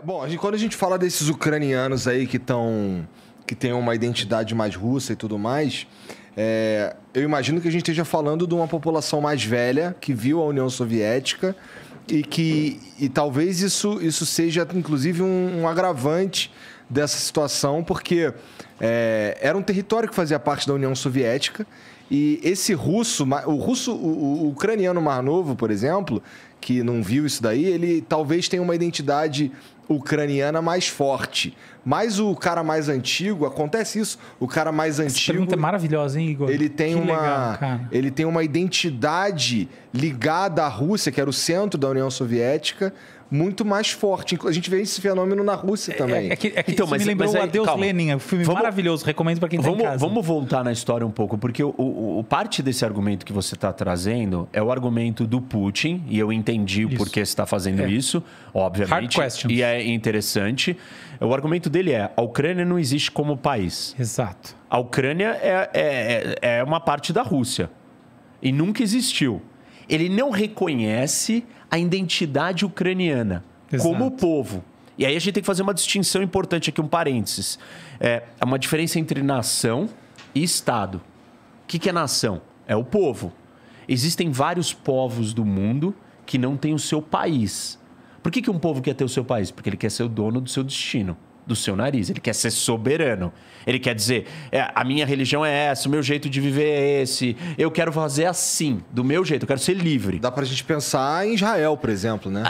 Bom, quando a gente fala desses ucranianos aí que têm uma identidade mais russa e tudo mais, eu imagino que a gente esteja falando de uma população mais velha que viu a União Soviética e talvez isso seja, inclusive, um agravante dessa situação, porque era um território que fazia parte da União Soviética e esse o ucraniano mais novo, por exemplo, que não viu isso daí, ele talvez tenha uma identidade ucraniana mais forte. Mas o cara mais antigo, acontece isso, o cara mais antigo... Essa pergunta é maravilhosa, hein, Igor? Ele tem uma identidade ligada à Rússia, que era o centro da União Soviética, muito mais forte. A gente vê esse fenômeno na Rússia também. Então, mas me lembrou o Adeus Lenin, um filme maravilhoso, recomendo para quem está em casa. Vamos voltar na história um pouco, porque parte desse argumento que você está trazendo é o argumento do Putin, e eu entendi o porquê você está fazendo isso, obviamente. Hard questions. E é interessante. O argumento dele a Ucrânia não existe como país. Exato. A Ucrânia é uma parte da Rússia. E nunca existiu. Ele não reconhece a identidade ucraniana como povo. E aí a gente tem que fazer uma distinção importante aqui, um parênteses. É uma diferença entre nação e Estado. O que é nação? É o povo. Existem vários povos do mundo que não têm o seu país. Por que um povo quer ter o seu país? Porque ele quer ser o dono do seu destino, do seu nariz. Ele quer ser soberano. Ele quer dizer, a minha religião é essa, o meu jeito de viver é esse. Eu quero fazer assim, do meu jeito, eu quero ser livre. Dá pra gente pensar em Israel, por exemplo, né?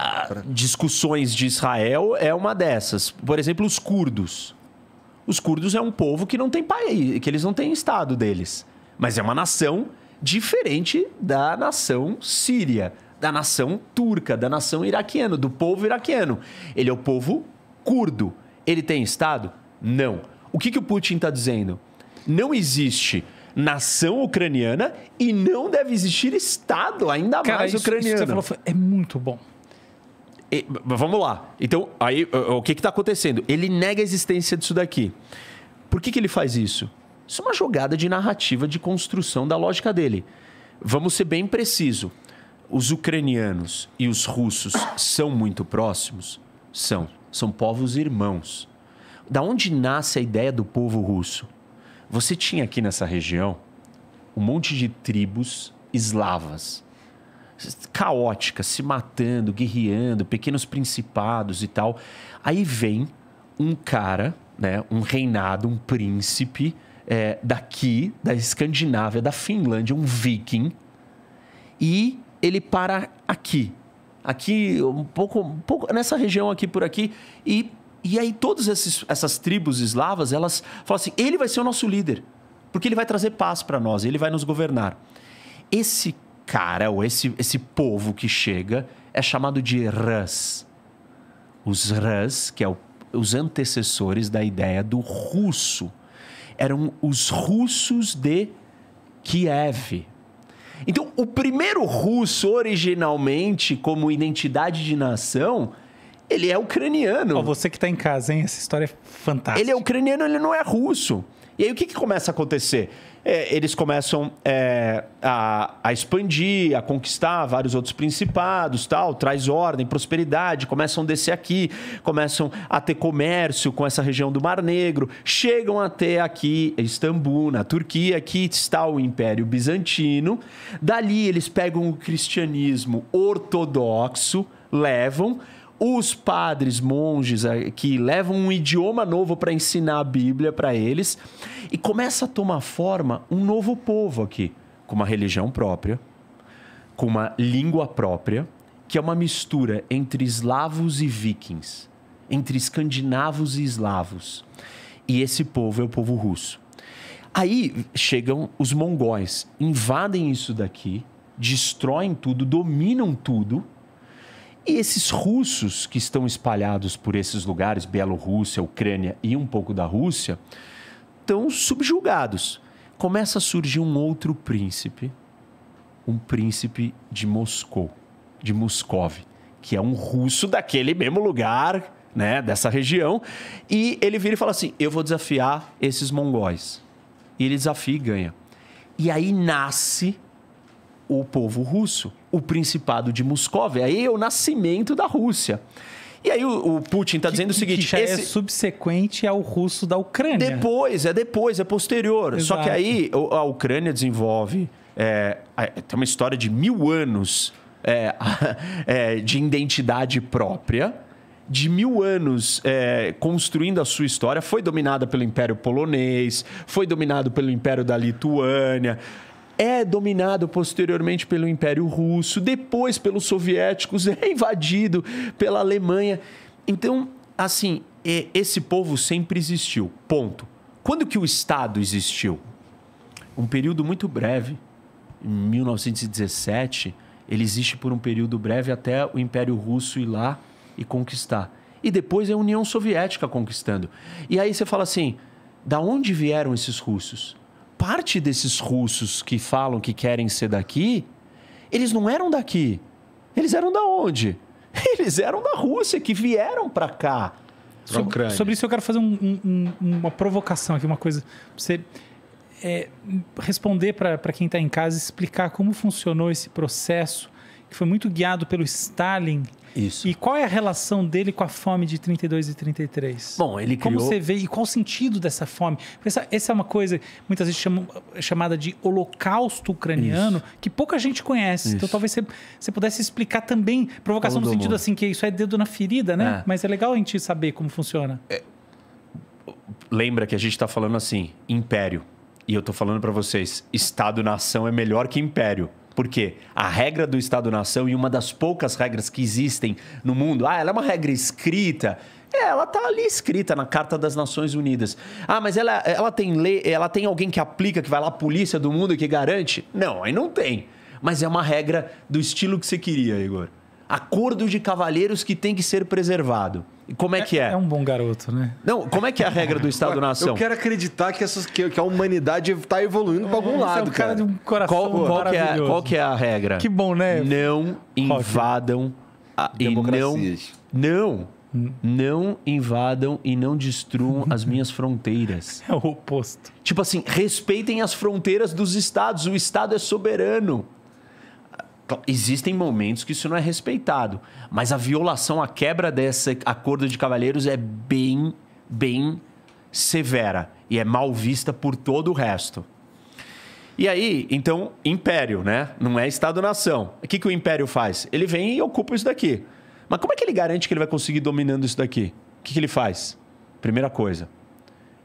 Discussões de Israel é uma dessas. Por exemplo, os curdos. Os curdos é um povo que não tem país, que eles não têm estado deles. Mas é uma nação diferente da nação síria, da nação turca, da nação iraquiana, do povo iraquiano. Ele é o povo curdo. Ele tem estado? Não. O que o Putin está dizendo? Não existe nação ucraniana e não deve existir Estado, ainda mais ucraniano. Isso que você falou é muito bom. Vamos lá. Então, aí, o que está acontecendo? Ele nega a existência disso daqui. Por que ele faz isso? Isso é uma jogada de narrativa, de construção da lógica dele. Vamos ser bem preciso. Os ucranianos e os russos são muito próximos? São. São povos irmãos. Da onde nasce a ideia do povo russo? Você tinha aqui nessa região um monte de tribos eslavas, caóticas, se matando, guerreando, pequenos principados e tal. Aí vem um cara, né, um reinado, um príncipe daqui, da Escandinávia, da Finlândia, um viking, e ele para aqui, um pouco nessa região aqui por aqui, e aí todas essas tribos eslavas, elas falam assim, ele vai ser o nosso líder, porque ele vai trazer paz para nós, ele vai nos governar. Esse cara, ou esse povo que chega, é chamado de Rus. Os Rus, que é os antecessores da ideia do russo, eram os russos de Kiev. Então, o primeiro russo, originalmente, como identidade de nação, ele é ucraniano. Você que está em casa, hein? Essa história é fantástica. Ele é ucraniano, ele não é russo. E aí, o que começa a acontecer? Eles começam a expandir, a conquistar vários outros principados, tal, traz ordem, prosperidade, começam a descer aqui, começam a ter comércio com essa região do Mar Negro, chegam até aqui, Istambul, na Turquia, aqui está o Império Bizantino. Dali, eles pegam o cristianismo ortodoxo, levam... Os padres, monges que levam um idioma novo para ensinar a Bíblia para eles e começa a tomar forma um novo povo aqui, com uma religião própria, com uma língua própria, que é uma mistura entre eslavos e vikings, entre escandinavos e eslavos. E esse povo é o povo russo. Aí chegam os mongóis, invadem isso daqui, destroem tudo, dominam tudo. E esses russos que estão espalhados por esses lugares, Bielorrússia, Ucrânia e um pouco da Rússia, estão subjugados. Começa a surgir um outro príncipe, um príncipe de Moscou, de Moscov, que é um russo daquele mesmo lugar, né, dessa região. E ele vira e fala assim, eu vou desafiar esses mongóis. E ele desafia e ganha. E aí nasce o povo russo, o Principado de Moscóvia. Aí é o nascimento da Rússia. E aí o Putin está dizendo o seguinte... Que já é subsequente ao russo da Ucrânia. Depois, é posterior. Exato. Só que aí a Ucrânia desenvolve... tem uma história de 1000 anos de identidade própria, de 1000 anos construindo a sua história. Foi dominada pelo Império Polonês, foi dominado pelo Império da Lituânia... É dominado posteriormente pelo Império Russo, depois pelos soviéticos, é invadido pela Alemanha. Então, assim, esse povo sempre existiu, ponto. Quando que o Estado existiu? Um período muito breve, em 1917, ele existe por um período breve até o Império Russo ir lá e conquistar. E depois é a União Soviética conquistando. E aí você fala assim, da onde vieram esses russos? Parte desses russos que falam que querem ser daqui, eles não eram daqui. Eles eram da onde? Eles eram da Rússia, que vieram para cá. Sobre isso eu quero fazer uma provocação aqui, uma coisa. Você responder para quem está em casa, explicar como funcionou esse processo, que foi muito guiado pelo Stalin. Isso. E qual é a relação dele com a fome de 32 e 33? Bom, ele criou... Como você vê e qual o sentido dessa fome? Essa é uma coisa muitas vezes chamada de holocausto ucraniano, isso, que pouca gente conhece. Isso. Então talvez você pudesse explicar também, provocação no sentido assim, que isso é dedo na ferida, né? Mas é legal a gente saber como funciona. Lembra que a gente está falando assim, império. E eu estou falando para vocês, Estado-nação é melhor que império. Por quê? A regra do Estado-nação, e uma das poucas regras que existem no mundo, ela é uma regra escrita, ela está ali escrita na Carta das Nações Unidas. Mas ela tem lei, ela tem alguém que aplica, que vai lá, a polícia do mundo que garante? Não, aí não tem. Mas é uma regra do estilo que você queria, Igor. Acordo de cavalheiros que tem que ser preservado. E como é que é? É um bom garoto, né? Não, como é que é a regra do Estado-nação? Eu quero acreditar que a humanidade está evoluindo para algum lado, é um cara de um coração maravilhoso. Qual que é a regra? Que bom, né? Não invadam democracias. Não invadam e não destruam as minhas fronteiras. É o oposto. Tipo assim, respeitem as fronteiras dos estados. O Estado é soberano. Existem momentos que isso não é respeitado, mas a violação, a quebra desse acordo de cavalheiros é bem severa e é mal vista por todo o resto. E aí, então, império, né? Não é Estado-nação. O que o império faz? Ele vem e ocupa isso daqui. Mas como é que ele garante que ele vai conseguir dominando isso daqui? O que ele faz? Primeira coisa,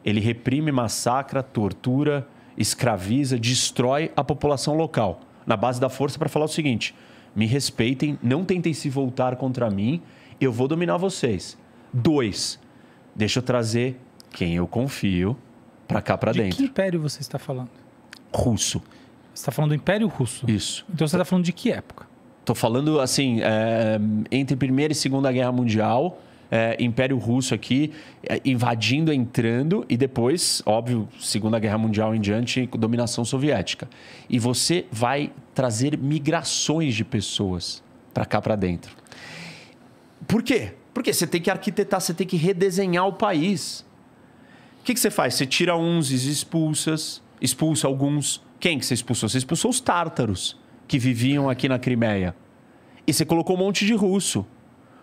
ele reprime, massacra, tortura, escraviza, destrói a população local. Na base da força para falar o seguinte, me respeitem, não tentem se voltar contra mim, eu vou dominar vocês. 2, deixa eu trazer quem eu confio para cá para dentro. De que império você está falando? Russo. Você está falando do Império Russo? Isso. Então você está falando de que época? Estou falando assim, entre Primeira e Segunda Guerra Mundial, Império Russo aqui, invadindo, entrando, e depois, óbvio, Segunda Guerra Mundial em diante, dominação soviética. E você vai trazer migrações de pessoas para cá, para dentro. Por quê? Porque você tem que arquitetar, você tem que redesenhar o país. O que você faz? Você tira uns e expulsa alguns. Quem que você expulsou? Você expulsou os tártaros que viviam aqui na Crimeia. E você colocou um monte de russo.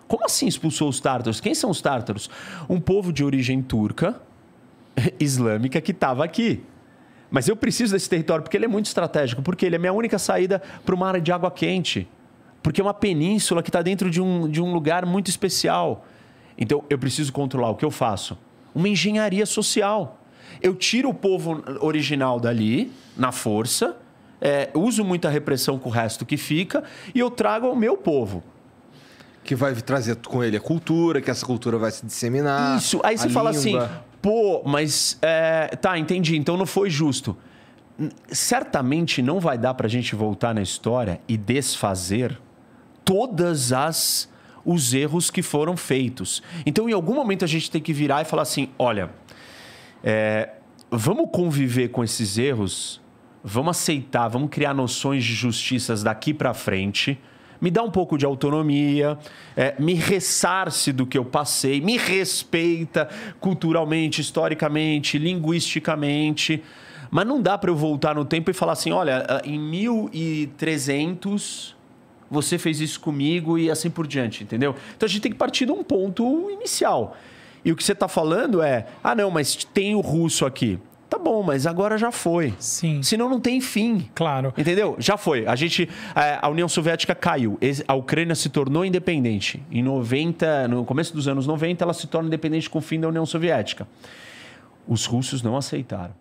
Como assim expulsou os tártaros? Quem são os tártaros? Um povo de origem turca, islâmica, que estava aqui. Mas eu preciso desse território porque ele é muito estratégico, porque ele é a minha única saída para o mar de água quente. Porque é uma península que está dentro de um lugar muito especial. Então, eu preciso controlar. O que eu faço? Uma engenharia social. Eu tiro o povo original dali, na força, uso muita repressão com o resto que fica, e eu trago o meu povo. Que vai trazer com ele a cultura, que essa cultura vai se disseminar. Isso. Aí você fala assim, mas... tá, entendi. Então não foi justo. Certamente não vai dar pra gente voltar na história e desfazer todos os erros que foram feitos. Então, em algum momento, a gente tem que virar e falar assim, olha, vamos conviver com esses erros, vamos aceitar, vamos criar noções de justiças daqui pra frente... Me dá um pouco de autonomia, me ressarce do que eu passei, me respeita culturalmente, historicamente, linguisticamente. Mas não dá para eu voltar no tempo e falar assim, olha, em 1300 você fez isso comigo e assim por diante, entendeu? Então a gente tem que partir de um ponto inicial. E o que você está falando é, não, mas tem o russo aqui. Tá bom, mas agora já foi. Sim. Senão não tem fim. Claro. Entendeu? Já foi. A União Soviética caiu. A Ucrânia se tornou independente. No começo dos anos 90, ela se torna independente com o fim da União Soviética. Os russos não aceitaram.